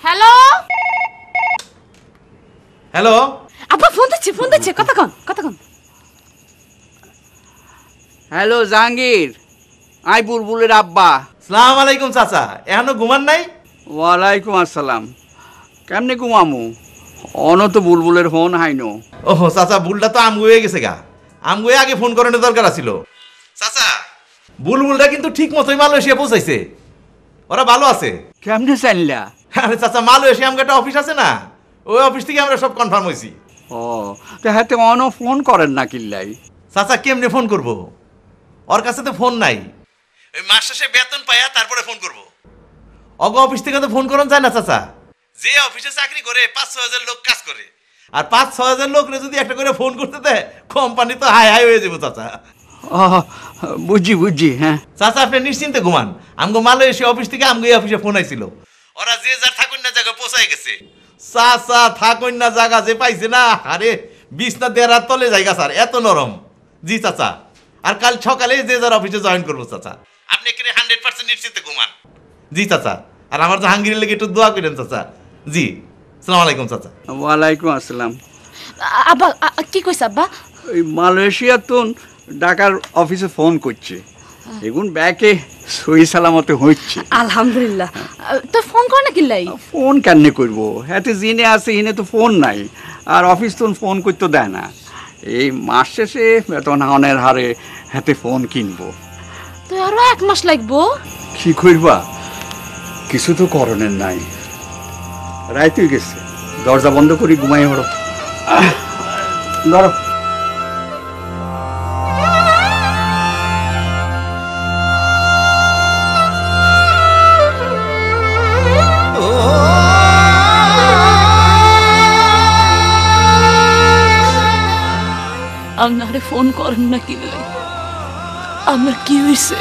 Hello hello আব্বা phone দিচ্ছে কতক্ষণ হ্যালো জাহাঙ্গীর, আই বুলবুলের আব্বা। সালাম আলাইকুম চাচা, এখনো ঘুমান নাই? ওয়ালাইকুম আসসালাম। কেমনে ঘুমামু, অনত বুলবুলের ফোন হাইনো। ওহো চাচা, বুলটা তো আমগো হয়ে গেছে গা। আমগো আগে ফোন করানোর দরকার ছিল। চাচা বুলবুলটা কিন্তু ঠিক মতোই মালয়েশিয়া পৌঁছাইছে, ওরা ভালো আছে। কেমনে জানলা? আরে চাচা, মালয়েশিয়া আমাকে একটা অফিস আছে না, ওই অফিস থেকে আমরা সব কনফার্ম হয়েছি। ও তো হাতে অন ফোন করেন না কিল্লাই? চাচা কেমনে ফোন করব, ওর কাছে তো ফোন নাই। ওই মাস শেষে বেতন পাইয়া তারপরে ফোন করব। অগ অফিস থেকে তো ফোন করানো যায় না চাচা। যে অফিসে চাকরি করে 5-6 হাজার লোক কাজ করে, আর 5-6 হাজার লোকরে যদি একটা করে ফোন করতে দেয়, কোম্পানি তো হাই হাই হয়ে যাবো চাচা। ও বুঝি, হ্যাঁ। চাচা আপনি নিশ্চিন্তে ঘুমান, আমগো মালয়েশিয়া অফিস থেকে আমগো এই অফিসে ফোন আইছিল। ওরা যে যার থাকুন না জায়গা পৌঁছায় গেছে। চাচা থাকুন না জায়গা যে পাইছে না, আরে বিছনা দেড়ার তলে জায়গা স্যার, এত নরম। জি চাচা, আর কাল সকালে যে যার অফিসে জয়েন করবো চাচা। আপনি এখানে 100% নিশ্চিন্তে ঘুমান। জি চাচা, আর আমার জাহাঙ্গীরের লেগে একটু দোয়া করেন চাচা। জি সালাম আলাইকুম চাচা। ওয়ালাইকুম আসসালাম। আব্বা কি কইছ আব্বা? ওই মালয়েশিয়া তো ঢাকার অফিসে ফোন করছে, এখন ব্যাকে সই সালামতে হচ্ছে। আলহামদুলিল্লাহ। তো ফোন কর না কিল্লাই? ফোন কেন করবো, হাতে জিনে আছে, ইনে তো ফোন নাই, আর অফিস তো ফোন করতে দেয় না। এই মাস শেষে বেতন হাওনের হারে হাতে ফোন কিনবো। তো আরো 1 মাস লাগবো। কি করবা, কিছু তো করণের নাই। রাইতে গেছে, দরজা বন্ধ করি ঘুমাই হলো। ধরো আপনারে ফোন করেন না কিল্লাই? আপনার কি হয়েছে?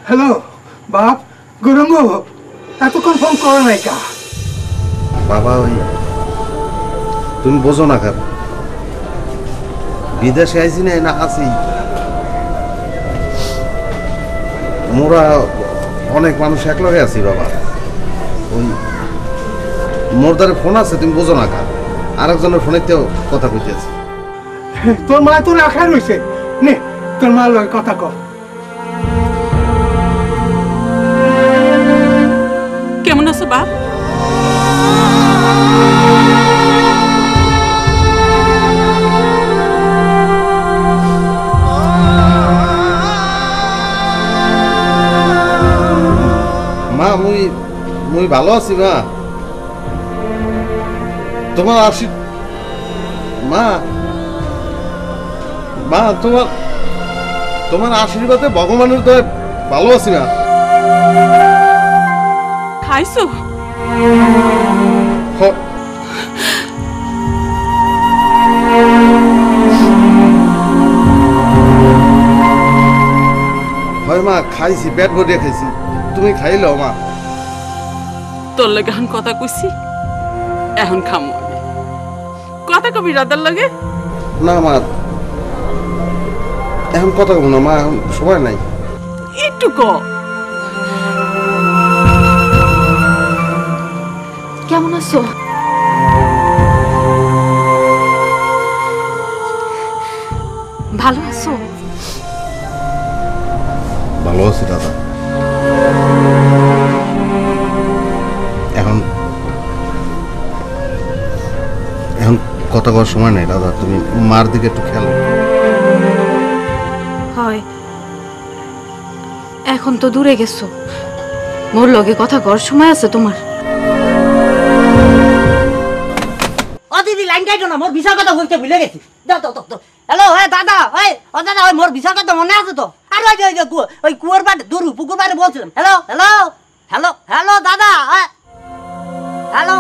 হ্যালো বাপ, গৌরঙ্গ এতক্ষণ ফোন করো নাই কা? বাবা ওই তুমি বোঝো না কেন, বিদেশে আইসি না আছি, মোরা অনেক মানুষ একলগে আছি বাবা। ওই মোর দ্বারে ফোন আছে, তুমি বোঝো না কেন, আরেকজনের ফোনেতেও কথা কইতেছি। তোর মা তো রাখা রয়েছে, নে তোর মার লগে কথা কর। কেমন আছো বাপ? মা মুই ভালো আছি মা, তোমার মা মা তোমার আশীর্বাদে ভগবানের দয়ে ভালো আছি মা। খাইছো? হয় মা, খাইছি, পেট ভরিয়ে খাইছি, তুমি খাইলো মা। তোর লগে এখন কথা কইছি, এখন খামো। কথা কবি রাদার লগে? না মা, এখন কথা কব না মা, এখন সময় নাই। একটু ক। কেমন আছো? ভালো আছো? ভালো আছি দাদা। এখন কথা কওয়ার সময় নাই দাদা, তুমি মার দিকে একটু খেয়াল। হয় এখন তো দূরে গেছো, মোর লগে কথা কর সময় আছে তোমার? ও দিদি লাইন কাটো না, মোর ভিসার কথা বলতে ভুলে গেছি। দাও দাও দাও। হ্যালো দাদা, ও দাদা, ওই মোর ভিসার কথা মনে আছে তো? আর ওই কুয়ার পাড়ে পুকুর পাড়ে বলছিলাম। হ্যালো হ্যালো হ্যালো হ্যালো দাদা, হ্যালো।